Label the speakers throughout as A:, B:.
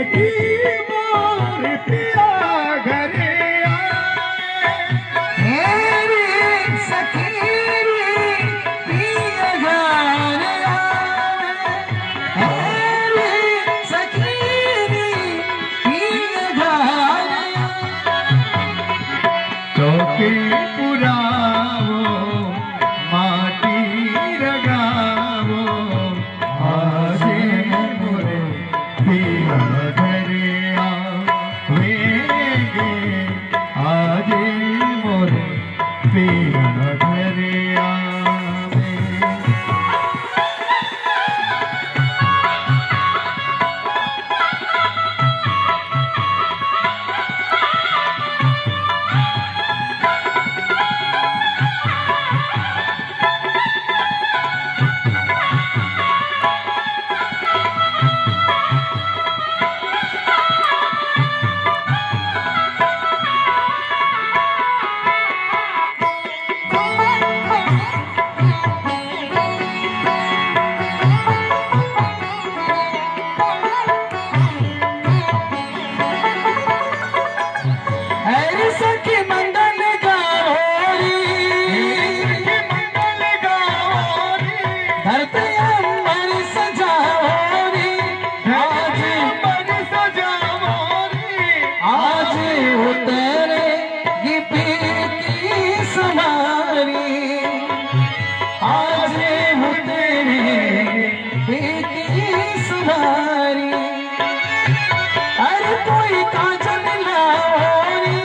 A: सखी मोर पिया घर आए,
B: मेरी सखी पिया घर आए, मेरी सखी पिया घर आए।
A: चौकी पुरावो माटी रगावो आजे मोरे पिया घर आवेगे, आजे मोरे पिया घर आवे।
B: अरे सखी मंगल गाओरी,
A: मंगल गाओरी,
B: धरती अंबर सजाओरी,
A: आज पर सजाओरी,
B: आज उतरेगी पीर की सवारी, आज उतरेगी पीर की सवारी। अरे कोई काजल लाओरी,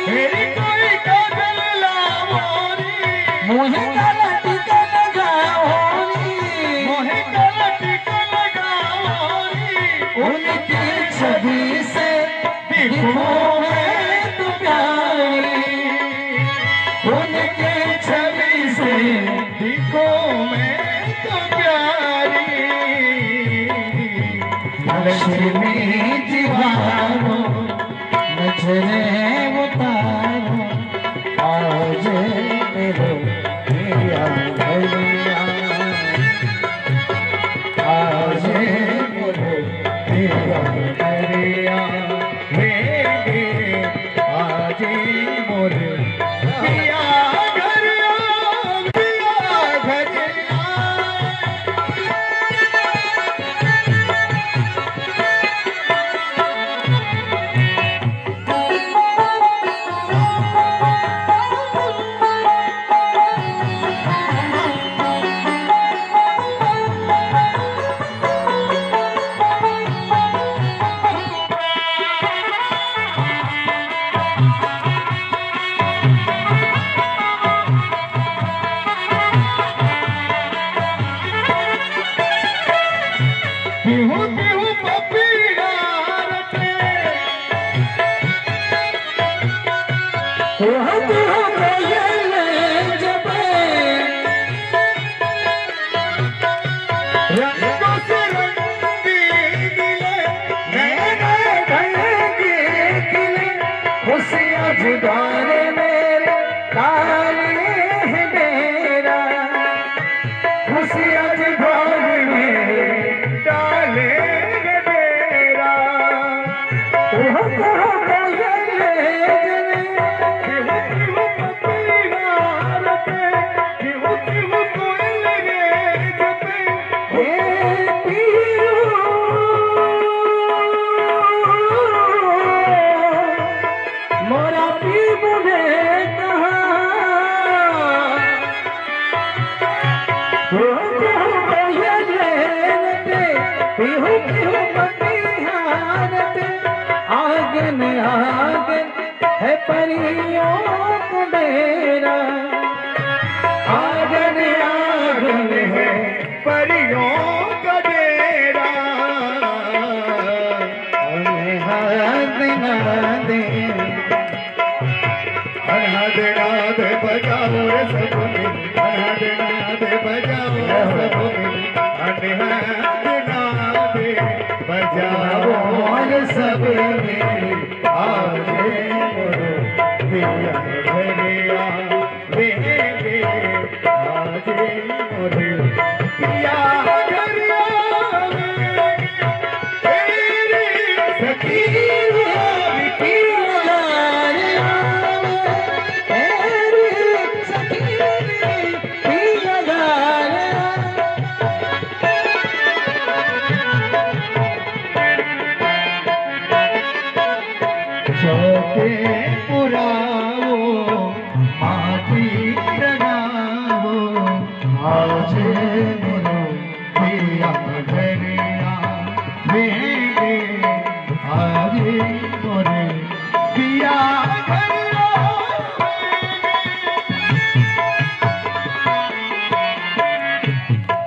A: मेरी कोई काजल लाओरी,
B: मुहे काला टीका लगाओरी,
A: मोहे काला टीका लगाओरी,
B: उनकी छवि से दिखो मैं तो प्यारी, उनकी छवि से
A: दिखो मैं तो प्यारी।
B: लक्ष्मी दीवारो नजरे उतारो, आज मेरे पिया भैया, आज मेरे पिया भैया।
A: वेगे आजे मोरे पिया घर आए, पिया घर आए। बिहू बिहू पपीड़ा रटे, रंगों से रंगी दिले, नए नए ढंगी खिले,
B: खुशियाँ जुदारे मेरे काले है मेरा, खुशियाँ जुदारे मेरे
A: डाले डेरा।
B: कहो कोयले जले,
A: बिहू बिहू पपीड़ा रटे, बिहू बिहू कोयल रे जपे,
B: हे पीरू मोरा पीबू ने कहा, कोयले रटे, पीहू पीहू बनिहारते, आंगन आंगन है परियों को डेरा,
A: आंगन आंगन है परियों का डेरा।
B: अनहद नादे,
A: अनहद नाद बजाओ रे सबने, अनहद नाद बजाओ रे सबने, अनहद नाद बजाओ
B: और सब मेरे
A: आजे मोरे पिया घर आवेगे, आजे मोरे पिया घर आवेगे। तेरी
B: पुरावो माटी प्रणावो आज मोरो
A: पिया घरिया वेगे आज मोरे पिया घरिया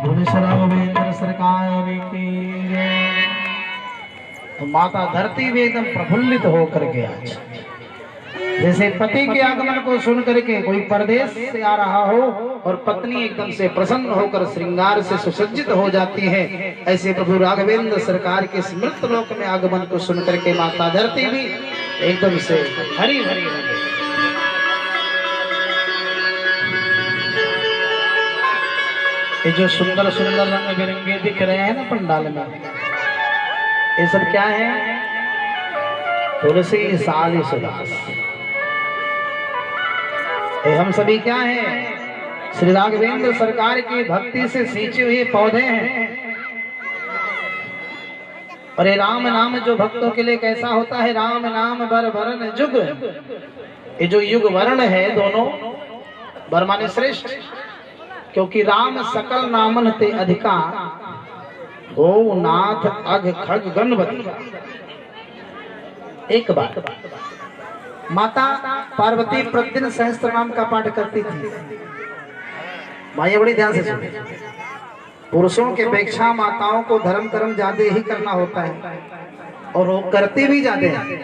B: गोविंद सरकार की जय। तो माता धरती भी एकदम प्रफुल्लित होकर के आज जैसे पति के आगमन को सुन करके कोई परदेश से आ रहा हो और पत्नी एकदम से प्रसन्न होकर श्रृंगार से सुसज्जित हो जाती है, ऐसे प्रभु राघवेंद्र सरकार के स्मृत लोक में आगमन को सुन करके माता धरती भी एकदम से हरी भरी हो गई। ये जो सुंदर सुंदर रंग बिरंगे दिख रहे हैं ना पंडाल में, ये सब क्या है? तुलसी साली सुदास। ये हम सभी क्या हैं? श्री राघवेंद्र सरकार की भक्ति से सींचे हुए पौधे हैं। और ये राम नाम जो भक्तों के लिए कैसा होता है? राम नाम बर वरण जुग। ये जो युग वर्ण है दोनों बर माने श्रेष्ठ, क्योंकि राम सकल नामन ते अधिका हो नाथ अघ खग गणपति। एक बात, माता पार्वती प्रतिदिन सहस्त्र नाम का पाठ करती थी। भाई बड़ी ध्यान से सुनिए, पुरुषों के अपेक्षा माताओं को धर्म कर्म ज्यादा ही करना होता है और वो करती भी ज्यादा है।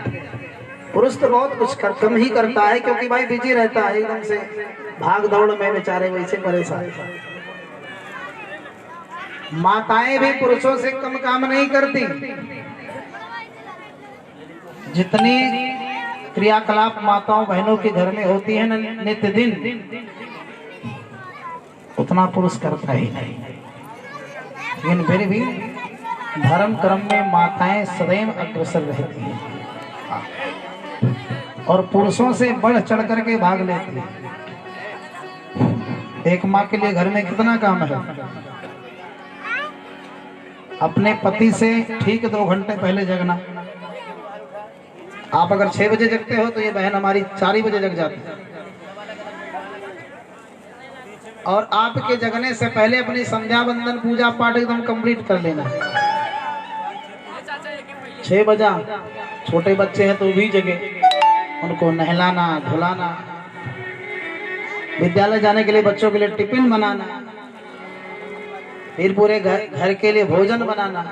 B: पुरुष तो बहुत कुछ कम ही करता है, क्योंकि भाई बिजी रहता है एकदम से भाग दौड़ में, बेचारे वैसे परेशान। माताएं भी पुरुषों से कम काम नहीं करती। जितनी क्रियाकलाप माताओं बहनों के घर में होती है न नित्य दिन, उतना पुरुष करता ही नहीं। लेकिन फिर भी धर्म कर्म में माताएं सदैव अग्रसर रहती हैं और पुरुषों से बढ़ चढ़ करके भाग लेती हैं। एक माँ के लिए घर में कितना काम है? अपने पति से ठीक 2 घंटे पहले जगना। आप अगर 6 बजे जगते हो तो ये बहन हमारी 4 ही बजे जग जाती है। और आपके जगने से पहले अपनी संध्या वंदन पूजा पाठ एकदम कंप्लीट कर लेना। 6 बजा, छोटे बच्चे हैं तो भी जगे, उनको नहलाना धुलाना, विद्यालय जाने के लिए बच्चों के लिए टिफिन बनाना, फिर पूरे घर के लिए भोजन बनाना,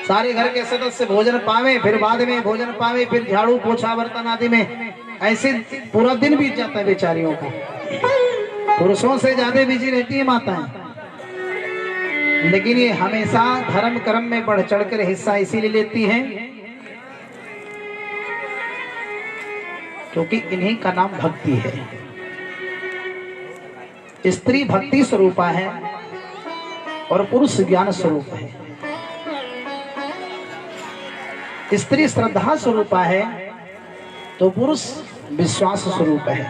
B: सारे घर के सदस्य भोजन पावे, फिर बाद में भोजन पावे, फिर झाड़ू पोछा बर्तन आदि में, ऐसे पूरा दिन बीत जाता है बेचारियों का। पुरुषों से ज्यादा बिजी रहती है माताएं, लेकिन ये हमेशा धर्म कर्म में बढ़ चढ़कर हिस्सा इसीलिए लेती हैं क्योंकि इन्हीं का नाम भक्ति है। स्त्री भक्ति स्वरूपा है और पुरुष ज्ञान स्वरूप है। स्त्री श्रद्धा स्वरूपा है तो पुरुष विश्वास स्वरूप है।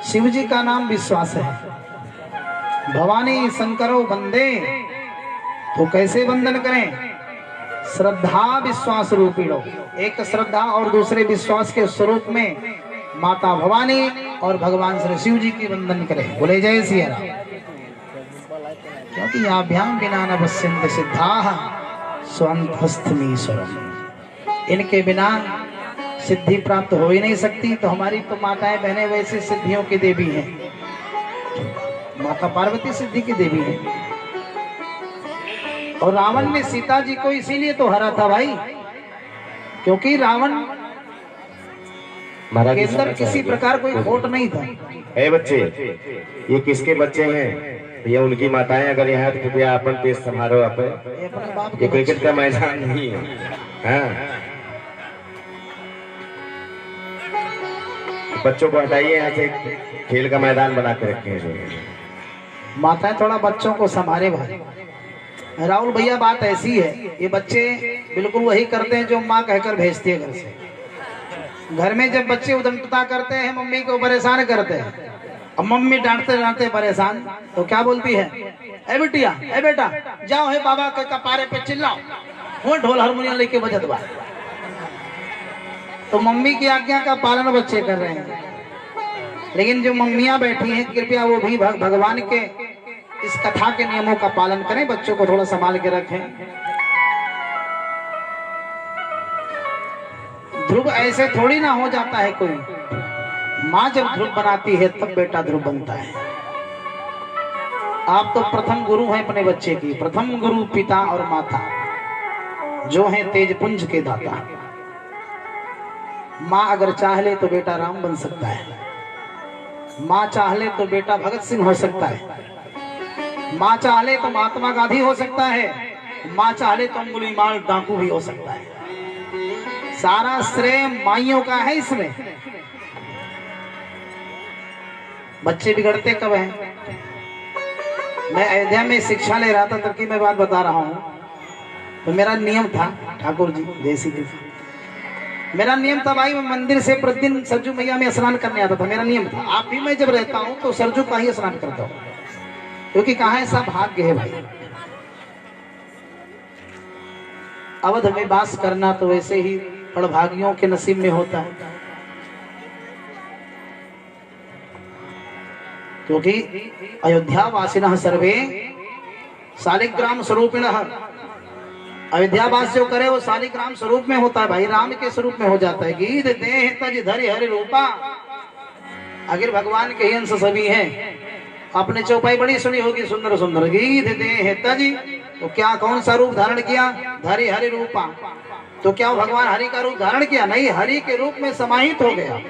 B: शिव जी का नाम विश्वास है। भवानी शंकरो वंदे, तो कैसे वंदन करें? श्रद्धा विश्वास रूपीणो, एक श्रद्धा और दूसरे विश्वास के स्वरूप में माता भवानी और भगवान श्री शिव जी की वंदन करें। बोले जय सिया राम। क्योंकि आभ्याम बिना न पश्यन्ति सिद्धाः स्वन्तस्थमीश्वरम्, इनके बिना सिद्धि प्राप्त हो ही नहीं सकती। तो हमारी तो माताएं बहनें वैसे सिद्धियों की देवी हैं। माता पार्वती सिद्धि की देवी है। और रावण ने सीता जी को इसीलिए तो हरा था भाई, क्योंकि रावण के अंदर किसी प्रकार कोई खोट नहीं था।
C: ए बच्चे, ये किसके बच्चे हैं? ये उनकी माताएं अगर यहाँ तो कृपया अपन पेश संभालो। आप ये क्रिकेट का मैदान नहीं है। हाँ, बच्चों को हटाइए यहाँ से, खेल का मैदान बना के रखे हैं।
B: माताएं थोड़ा बच्चों को संभाले भाई। राहुल भैया, बात ऐसी है, ये बच्चे बिल्कुल वही करते हैं जो माँ कहकर भेजती है घर से। घर में जब बच्चे उदंडता करते हैं, मम्मी को परेशान करते हैं, और मम्मी डांटते डांटते परेशान, तो क्या बोलती है? ए बिटिया, ए बेटा, जाओ है बाबा के कपारे पे चिल्लाओ, वो ढोल हारमोनियम लेके बजत बा। तो मम्मी की आज्ञा का पालन बच्चे कर रहे हैं। लेकिन जो मम्मियां बैठी हैं, कृपया वो भी भगवान के इस कथा के नियमों का पालन करें, बच्चों को थोड़ा संभाल के रखें। ध्रुव ऐसे थोड़ी ना हो जाता है कोई। माँ जब ध्रुव बनाती है तब बेटा ध्रुव बनता है। आप तो प्रथम गुरु हैं अपने बच्चे की। प्रथम गुरु पिता और माता जो हैं तेजपुंज के दाता। माँ अगर चाह ले तो बेटा राम बन सकता है। माँ चाह ले तो बेटा भगत सिंह हो सकता है। माँ चाह ले तो महात्मा गांधी हो सकता है। माँ चाह ले तो अंगुलीमाल डाकू भी हो सकता है। सारा श्रेय माइयों का है इसमें। बच्चे बिगड़ते कब हैं? मैं अयोध्या में शिक्षा ले रहा था, तब की मैं बात बता रहा हूँ। तो मेरा नियम था, ठाकुर जी जय श्री कृष्ण, मेरा नियम था भाई, मैं मंदिर से प्रतिदिन सरजू मैया में स्नान करने आता था। मेरा नियम था। आप भी मैं जब रहता हूँ तो सरजू का ही स्नान करता हूँ, क्योंकि कहाँ ऐसा भाग्य है भाई। अवध में वास करना तो वैसे ही बड़भागियों के नसीब में होता है, क्योंकि अयोध्या वासिनः सर्वे शालिग्राम स्वरूपिणः। अयोध्यावास जो करे वो शालिग्राम स्वरूप में होता है भाई, राम के स्वरूप में हो जाता है। गीत देह तज धरि हरि रूपा, अगर भगवान के ही अंश सभी हैं। आपने चौपाई बड़ी सुनी होगी, सुंदर सुंदर। गीत देह तज, तो क्या कौन सा रूप धारण किया? धरि हरि रूपा। तो क्या भगवान हरि का रूप धारण किया? नहीं, हरि के रूप में समाहित हो गया।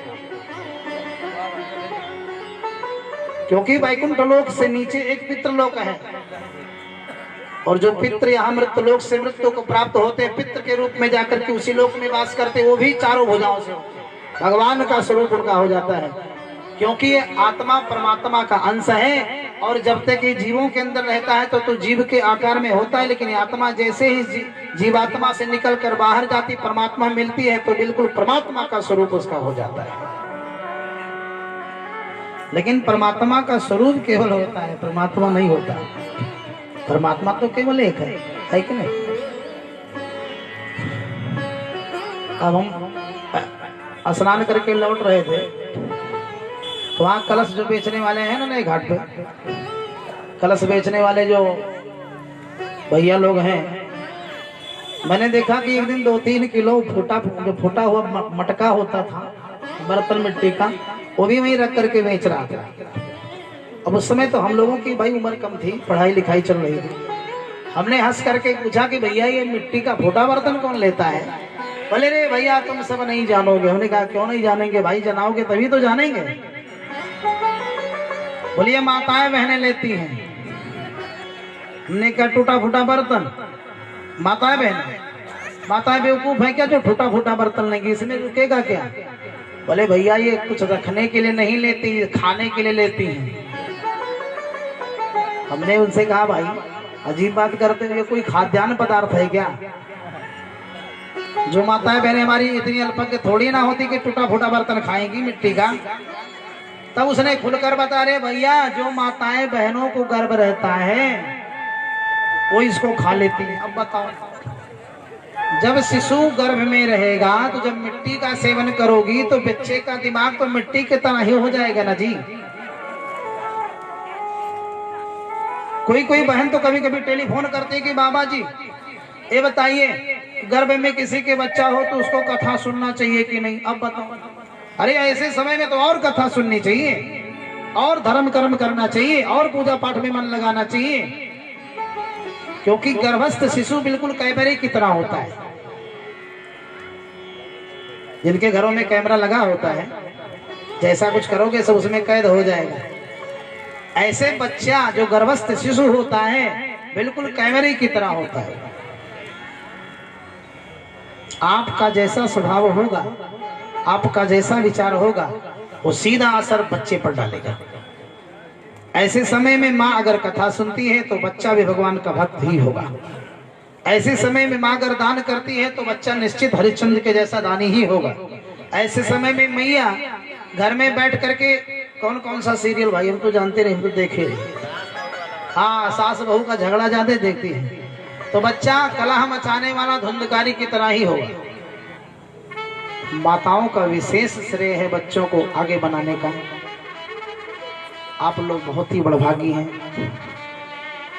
B: क्योंकि वैकुंठ लोक से नीचे एक पितृलोक है, और जो पितृ यहाँ मृत्यु लोक से मृत्यु को प्राप्त होते हैं, पितृ के रूप में जाकर के उसी लोक में वास करते, वो भी चारों भुजाओं से भगवान का स्वरूप उनका हो जाता है। क्योंकि ये आत्मा परमात्मा का अंश है, और जब तक ये जीवों के अंदर रहता है तो जीव के आकार में होता है। लेकिन आत्मा जैसे ही जीवात्मा से निकल कर बाहर जाती, परमात्मा मिलती है, तो बिल्कुल परमात्मा का स्वरूप उसका हो जाता है। लेकिन परमात्मा का स्वरूप केवल होता है, परमात्मा नहीं होता। परमात्मा तो केवल एक है कि नहीं? अब हम स्नान करके लौट रहे थे, तो वहाँ कलश जो बेचने वाले हैं ना नए घाट पे, कलश बेचने वाले जो भैया लोग हैं, मैंने देखा कि एक दिन 2-3 किलो फूटा हुआ मटका होता था बर्तन मिट्टी का, वो भी वहीं रख करके बेच रहा था। अब उस समय तो हम लोगों की भाई उम्र कम थी, पढ़ाई लिखाई चल रही थी। हमने हंस करके पूछा कि भैया ये मिट्टी का फूटा बर्तन कौन लेता है? बोले रे भैया तुम सब नहीं जानोगे। हमने कहा क्यों नहीं जानेंगे भाई, जनाओगे तभी तो जानेंगे। बोलिए माताएं बहनें लेती हैं। हमने कहा टूटा फूटा बर्तन, माताएं बहनें, माताएं बेवकूफ है क्या जो टूटा फूटा बर्तन लेंगी, इसमें रुकेगा क्या? बोले भैया ये कुछ रखने के लिए नहीं लेती, खाने के लिए लेती हैं। हमने उनसे कहा भाई अजीब बात करते हो, ये कोई खाद्यान्न पदार्थ है क्या? जो माताएं बहनें हमारी इतनी अल्पज्ञ थोड़ी ना होती कि टूटा फूटा बर्तन खाएंगी मिट्टी का। तब उसने खुलकर बता रहे भैया जो माताएं बहनों को गर्भ रहता है वो इसको खा लेती है। अब बताओ, जब शिशु गर्भ में रहेगा तो जब मिट्टी का सेवन करोगी तो बच्चे का दिमाग तो मिट्टी की तरह ही हो जाएगा ना जी। कोई कोई बहन तो कभी कभी टेलीफोन करती है कि बाबा जी ये बताइए गर्भ में किसी के बच्चा हो तो उसको कथा सुनना चाहिए कि नहीं? अब बताओ। अरे ऐसे समय में तो और कथा सुननी चाहिए, और धर्म कर्म करना चाहिए, और पूजा पाठ में मन लगाना चाहिए, क्योंकि गर्भस्थ शिशु बिल्कुल कैमरे की तरह होता है। जिनके घरों में कैमरा लगा होता है, जैसा कुछ करोगे सब उसमें कैद हो जाएगा। ऐसे बच्चा जो गर्भस्थ शिशु होता है बिल्कुल कैमरे की तरह होता है। आपका जैसा स्वभाव होगा, आपका जैसा विचार होगा, वो सीधा असर बच्चे पर डालेगा। ऐसे समय में माँ अगर कथा सुनती है तो बच्चा भी भगवान का भक्त ही होगा। ऐसे समय में माँ अगर दान करती है तो बच्चा निश्चित हरिश्चंद्र के जैसा दानी ही होगा। ऐसे समय में मैया घर में बैठ करके कौन कौन सा सीरियल भाई हम तो जानते नहीं, हम तो देखे, हाँ सास बहू का झगड़ा ज्यादा देखती है, तो बच्चा कलह मचाने वाला धुंधकारी की तरह ही होगा। माताओं का विशेष श्रेय है बच्चों को आगे बनाने का। आप लोग बहुत ही बड़भागी हैं,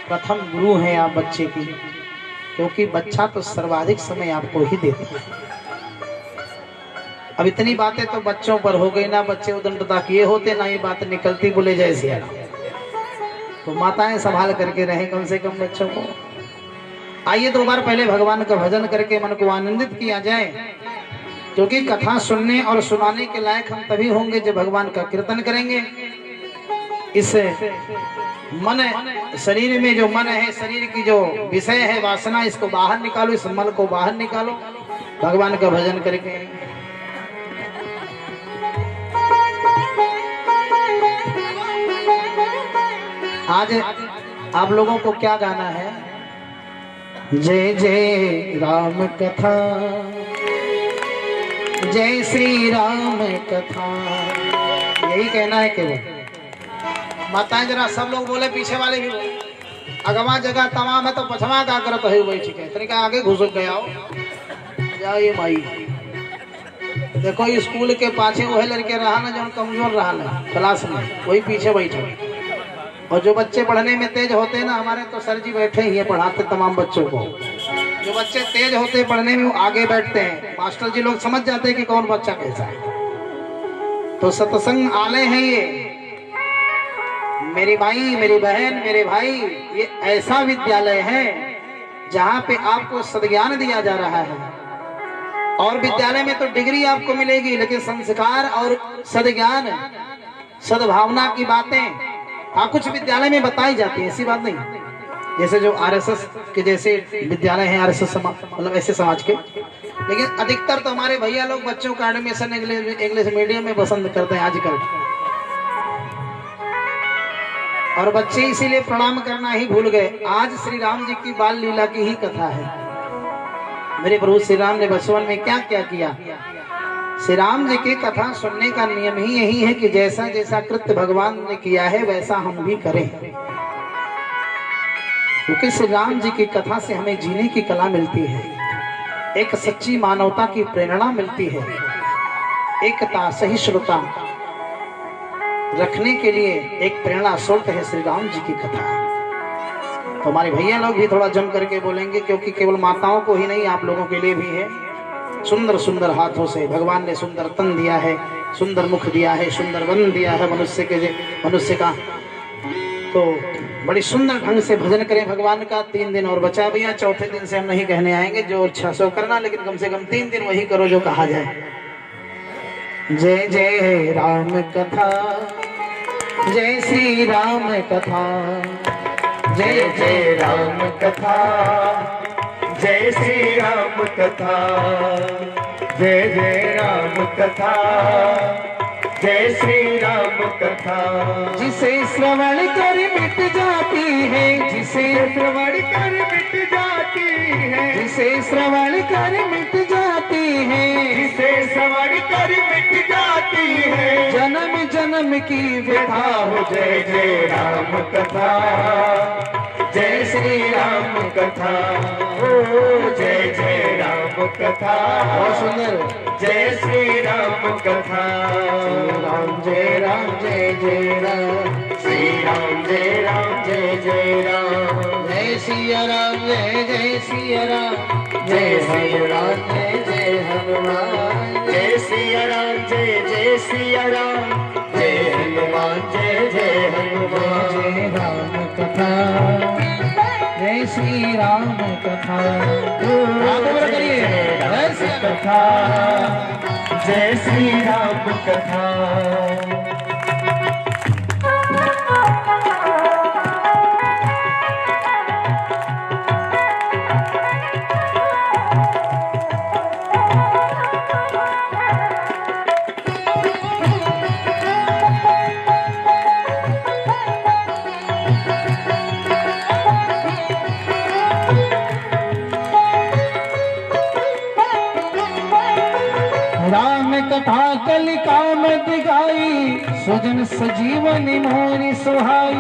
B: प्रथम गुरु हैं आप बच्चे की, क्योंकि बच्चा तो सर्वाधिक समय आपको ही देता है। अब इतनी बातें तो बच्चों पर हो गई ना, बच्चे उदंडता किए होते ना ये बात निकलती, बोले जय सिया राम। तो माताएं संभाल करके रहें कम से कम बच्चों को। आइए दो बार पहले भगवान का भजन करके मन को आनंदित किया जाए, क्योंकि कथा सुनने और सुनाने के लायक हम तभी होंगे जब भगवान का कीर्तन करेंगे। इस मन, शरीर में जो मन है, शरीर की जो विषय है वासना, इसको बाहर निकालो, इस मन को बाहर निकालो भगवान का भजन करके। आज आप लोगों को क्या गाना है? जय जय राम कथा, जय श्री राम कथा, यही कहना है केवल। माताएं जरा सब लोग बोले, पीछे वाले भी बोले। अगवा जगह तमाम है तो पछवा का करत है वही ठीक है, तरीका आगे घुस गया हो जाइए माई। देखो स्कूल के पाछे वही लड़के रहा ना जो कमजोर रहा ना क्लास में, वही पीछे बैठे। और जो बच्चे पढ़ने में तेज होते हैं ना, हमारे तो सर जी बैठे ही है पढ़ाते तमाम बच्चों को। जो बच्चे तेज होते हैं पढ़ने में वो आगे बैठते हैं, मास्टर जी लोग समझ जाते हैं कि कौन बच्चा कैसा है। तो सत्संग आले हैं ये मेरी माई, मेरी बहन, मेरे भाई, ये ऐसा विद्यालय है जहाँ पे आपको सद्ज्ञान दिया जा रहा है। और विद्यालय में तो डिग्री आपको मिलेगी, लेकिन संस्कार और सद्ज्ञान, सद्भावना की बातें कुछ विद्यालय में बताई जाती है, ऐसी बात नहीं। जैसे जो आरएसएस के जैसे विद्यालय हैं, आरएसएस मतलब ऐसे समाज के, लेकिन अधिकतर तो हमारे भैया लोग बच्चों का एडमिशन इंग्लिश मीडियम में पसंद करते हैं आजकल। और बच्चे इसीलिए प्रणाम करना ही भूल गए। आज श्री राम जी की बाल लीला की ही कथा है। मेरे प्रभु श्री राम ने बचपन में क्या क्या किया। श्री राम जी की कथा सुनने का नियम ही यही है कि जैसा जैसा कृत्य भगवान ने किया है वैसा हम भी करें, क्योंकि श्री राम जी की कथा से हमें जीने की कला मिलती है, एक सच्ची मानवता की प्रेरणा मिलती है, एकता सहिष्णुता रखने के लिए एक प्रेरणा स्रोत है श्री राम जी की कथा। तो हमारे भैया लोग भी थोड़ा जम करके बोलेंगे, क्योंकि केवल माताओं को ही नहीं आप लोगों के लिए भी है। सुंदर सुंदर हाथों से भगवान ने सुंदर तन दिया है, सुंदर मुख दिया है, सुंदर वन दिया है मनुष्य का। तो बड़ी सुंदर ढंग से भजन करें भगवान का। 3 दिन और बचा भैया, चौथे दिन से हम नहीं कहने आएंगे, जो इच्छा सो करना, लेकिन कम से कम 3 दिन वही करो जो कहा जाए। जय जय राम कथा, जय श्री राम कथा,
C: जय जय राम कथा, जय श्री राम कथा, जय जय राम कथा, जय श्री राम कथा।
B: जिसे श्रवण कर मिट जाती है, जिसे
A: श्रवण कर मिट जाती है,
B: जिसे श्रवण कर मिट जाती है,
A: जिसे श्रवण कर मिट जाती है,
B: जन्म जन्म की व्यथा हो।
A: जय जय राम कथा, जय श्री राम कथा, ओ जय जय राम कथा,
B: बहुत सुंदर।
A: जय श्री राम कथा,
B: राम जय राम, जय जय राम,
A: श्री राम जय राम, जय जय राम,
B: जय सिया राम, जय जय सिया राम,
A: जय श्री राम,
B: जय जय हनुमान,
A: जय सिया राम, जय जय सिया राम, जय हनुमान, जय जय हनुमान।
B: जय राम कथा, जय श्री राम कथा। करिए जय श्री
A: कथा, जय श्री राम कथा।
B: राम कथा कलिका मत गाई, सुजन सजीवन मोरी सुहाई।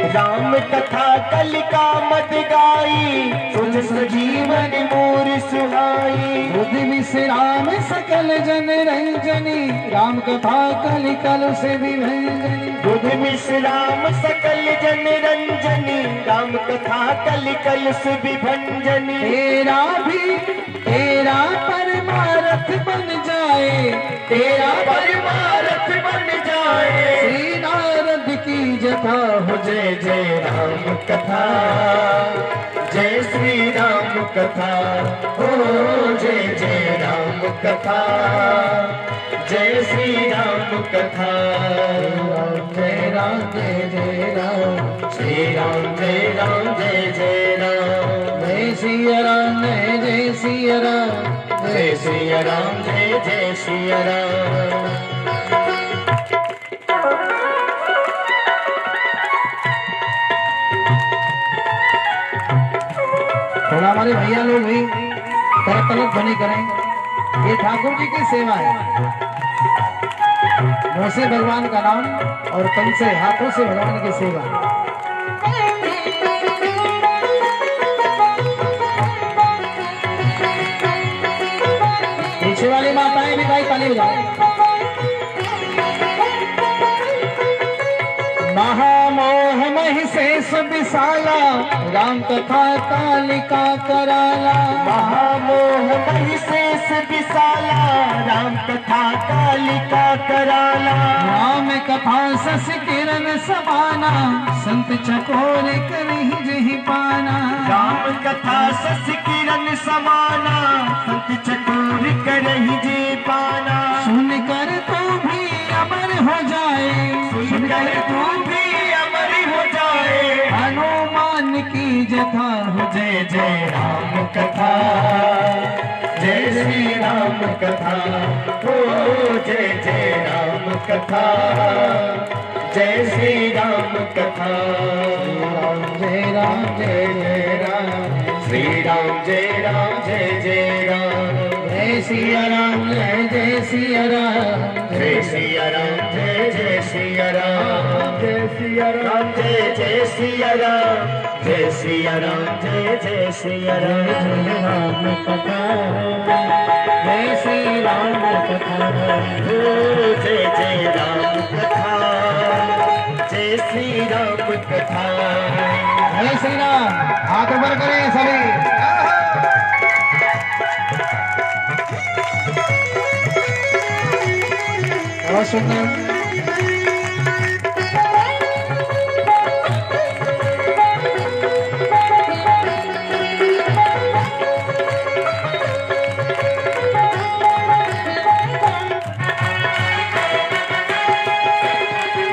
A: राम कथा कलिका मत गाई, सुन सजीवन मोर सुहाई।
B: बुद्धि विश्राम सकल जन रंजनी, राम कथा कलि कल से विभंजनी।
A: बुद्धि विश्राम सकल जन रंजनी, राम कथा कलि कल से विभंजनी।
B: तेरा भी तेरा परमारथ बन जाए,
A: तेरा परमारथ बन जाए।
B: श्री नारद की जथा हो
A: जय जय राम कथा, जय श्री राम कथा। ओ जय जय राम कथा, जय श्री राम कथा।
B: जय राम जय जय राम,
A: श्री राम जय राम जय जय राम।
B: जय सिया राम जय सिया राम,
A: जय श्री राम जय जय श्री राम।
B: थोड़ा हमारे भैया लोग भी करतलक ध्वनि करें। ये ठाकुर जी की सेवा है। मुंह से भगवान का नाम और तन से हाथों से भगवान की सेवा। पीछे वाली माताएं भी भाई ताली बजाएं। महामोह महिषेश विशाला, राम कथा कालिका कराला।
A: महामोह महिषेश विशाला, राम कथा कालिका कराला।
B: राम कथा सस किरण समाना, संत चकोर करहि जहि पाना।
A: राम कथा सस किरण समाना, संत चकोर करहि जे पाना।
B: सुनकर तू भी अमर हो जाए,
A: सुनकर तू भी अमर हो जाए।
B: हनुमान की जथा हो
A: जय जय राम कथा, जय श्री राम कथा। ओ जय जय राम कथा, जय श्री राम कथा।
B: जय राम जय जय राम,
A: श्री राम जय राम जय जय राम।
B: जय सिया राम जय सिया राम,
A: जय सिया राम जय जय सिया राम।
B: जय सिया
A: राम जय जय सिया राम, जय सिया राम जय जय सिया राम।
B: राम कथा, जय श्री राम कथा।
A: ओ जय जय राम कथा, जय श्री राम कथा।
B: जय श्री राम। हाथ ऊपर करें सभी। बहुत सुंदर।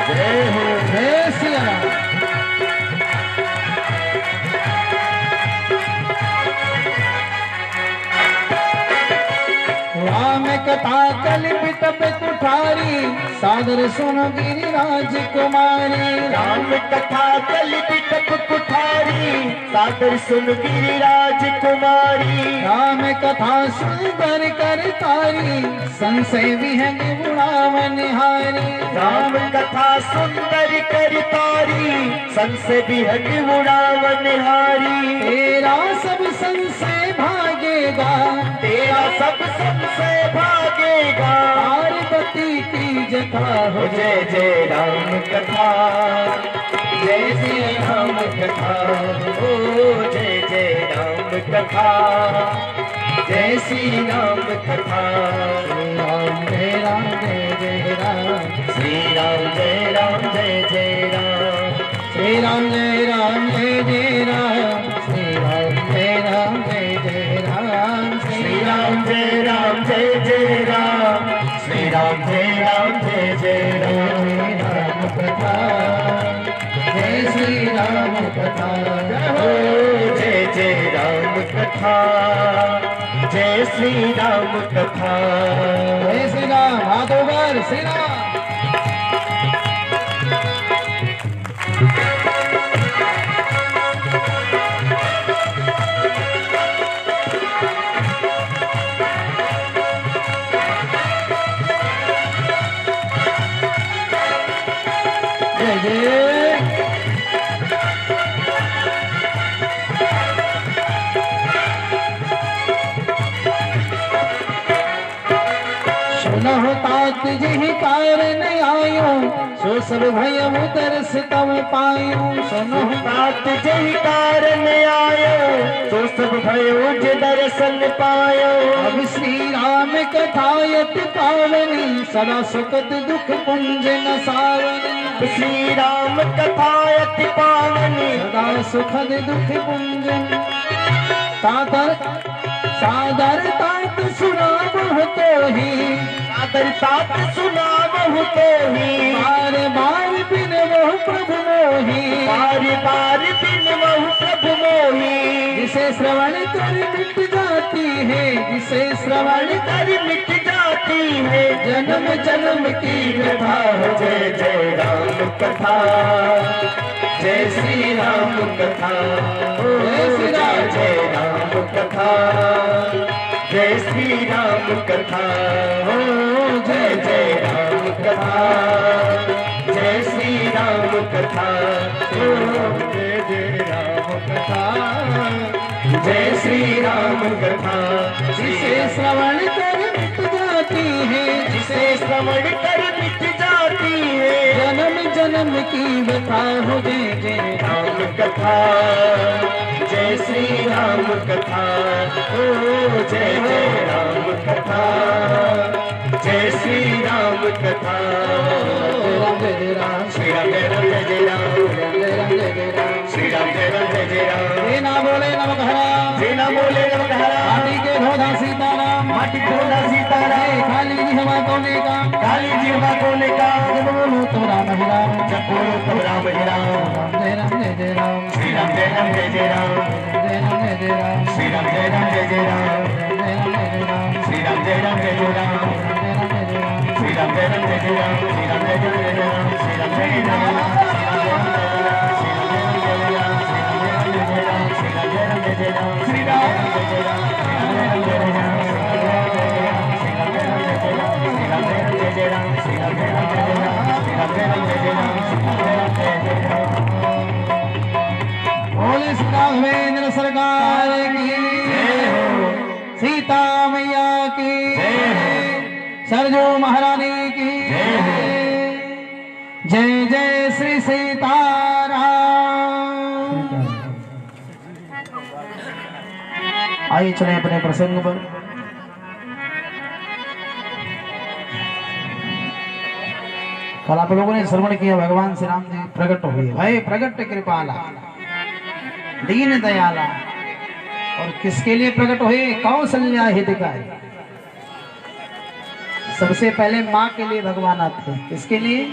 A: जय हो
B: जय सिया राम। राम कथा कलिपित कुठारी, सादर सुनो गिरिराज कुमारी।
A: राम कथा कलिपित कुठारी, सादर सुन गिरिराज कुमारी।
B: राम कथा सुंदर कर तारी, संशय विहंग उड़ावन हारी।
A: राम कथा सुंदर कर तारी, संशय विहंग उड़ावन हारी।
B: तेरा सब संशय भागेगा,
A: तेरा सब संशय भागेगा।
B: पार्वती की जथा हो।
A: जय जय राम कथा, जय श्री राम कथा। ओ जय जय राम कथा, जय श्री राम कथा।
B: राम जय राम जय जय राम,
A: श्री राम जय राम जय जय राम।
B: श्री राम जय राम जय जय राम, श्री राम जय राम जय जय राम।
A: श्री राम जय राम जय जय राम, श्री राम जय राम जय जय राम।
B: राम कथा, जय श्री राम कथा।
A: ओ जय जय राम कथा, जय श्री राम कथा।
B: जय श्री राम। हाथ ऊपर। श्री राम। जय जय। सुनो तात जिहि कारण आयो, सो सब भयउ दर्श तव पायो। सुनो
A: तात जही कारण आयो, तो सब भयो जे दर्शन पायो।
B: अब श्री राम कथायत पावनी, सदा सुखद दुख पुंज न सावनी।
A: श्री राम कथायत पावनी,
B: सदा सुखद दुख पुंज सादर सादर तात सुनावहु तोहि,
A: सादर तात सुनावहु तोहि।
B: बार बार बिनवहु प्रभु मोहि,
A: बार बार बिनवहु प्रभु मोहि।
B: जिसे श्रवण कर मिट जाती है, जिसे श्रवण
A: कर मिट जाती है
B: जन्म जन्म की व्यथा।
A: जय जय राम कथा, जय श्री राम कथा।
B: जय श्री राम।
A: जय राम कथा, जय श्री राम कथा। जय जय राम कथा, जय श्री राम कथा। जय जय राम कथा, जय श्री राम कथा।
B: जिसे श्रवण कर मिट जाती है,
A: जिसे श्रवण कर मिट जाती है
B: जन्म जन्म की व्यथा हो। जय जय
A: राम कथा, जय श्री राम कथा। ओ जय जय राम कथा, जय श्री राम कथा।
B: राम जय राम,
A: श्री राम जय राम, जय जय राम।
B: जय राम जय राम।
A: श्री राम जय राम, जय जय राम।
B: हे ना बोले नमक हराम,
A: श्री ना बोले नमक हराम।
B: माटी के धोधा सीताराम,
A: माटी खोदा सीताराम।
B: खाली जी हवा कोने का,
A: काली जीवा कोने का।
B: जब बोलो तो राम ही राम।
A: जब बोलो तो राम ही राम।
B: जय राम जय जय राम,
A: श्री राम जय राम, जय जय राम।
B: जय राम जय जय राम,
A: श्री राम जय राम, जय जय राम।
B: जय राम जय जय राम,
A: श्री राम जय राम, जय जय राम।
B: जय राम जय जय राम।
A: श्री राम जय राम, जय जय राम। श्री राम जय राम, जय जय राम। श्री राम जय राम, श्री राम जय राम, जय जय राम। श्री राम जय जय राम, श्री राम जय जय राम। श्री राम जय राम, जय जय राम। श्री राम जय राम, जय जय राम। श्री राम जय राम, जय जय राम।
B: बोले सीता भवेंद्र सरकार की, सीता मैया की, सरजू महारानी की। जय जय श्री सीताराम। आइए चले अपने प्रसंग पर। कल आप लोगों ने श्रवण किया, भगवान श्री राम जी प्रकट हुए। भाई प्रकट कृपाला, दीन दयाला। और किसके लिए प्रकट हुए? कौशल्या हितकारी। सबसे पहले माँ के लिए भगवान आते हैं। किसके लिए?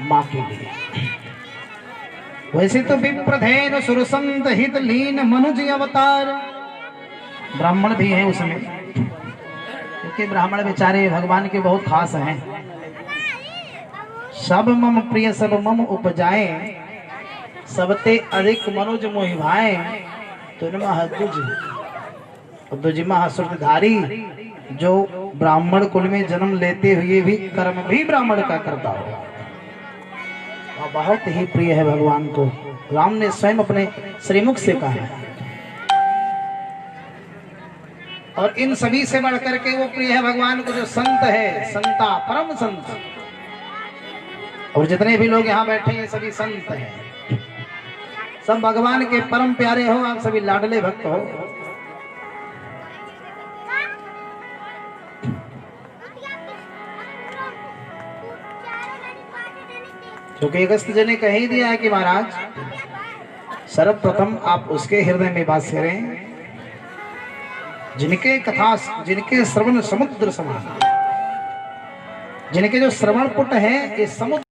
B: माँ के लिए। वैसे तो विप्रधेन सुरसंत हित लीन मनुज अवतार, ब्राह्मण भी है उसमें, क्योंकि ब्राह्मण बेचारे भगवान के बहुत खास हैं। सब मम प्रिय सब मम उपजाए, सबते अधिक मनुज मोहि भाए। दुज महासुरधारी, जो ब्राह्मण कुल में जन्म लेते हुए भी कर्म भी ब्राह्मण का करता हो, वह बहुत ही प्रिय है भगवान को। राम ने स्वयं अपने श्रीमुख से कहा है। और इन सभी से बढ़कर के वो प्रिय है भगवान को जो संत है, संता परम संत। और जितने भी लोग यहाँ बैठे हैं सभी संत हैं, सब भगवान के परम प्यारे हो, आप सभी लाडले भक्त हो। क्योंकि अगस्त जी ने कह ही दिया है कि महाराज सर्वप्रथम आप उसके हृदय में वास करें जिनके कथा, जिनके श्रवण समुद्र समान, जिनके जो श्रवण पुट है ये समुद्र